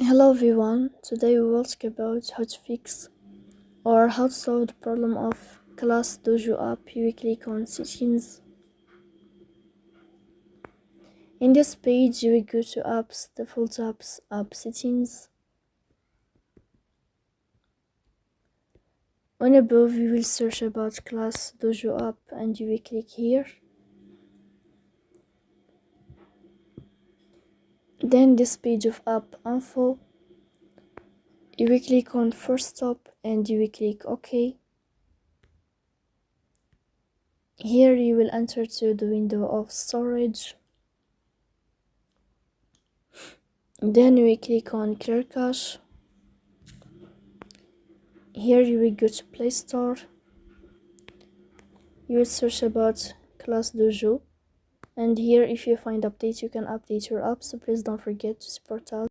Hello everyone, today we will talk about how to fix or how to solve the problem of ClassDojo app. You click on settings. In this page you will go to apps, default apps, app settings. On above you will search about ClassDojo app and you will click here. Then this page of app info. You will click on first stop and you will click OK. Here you will enter to the window of storage. Then we click on clear cache. Here you will go to Play Store. You will search about ClassDojo, and here if you find updates you can update your app, so please don't forget to support us.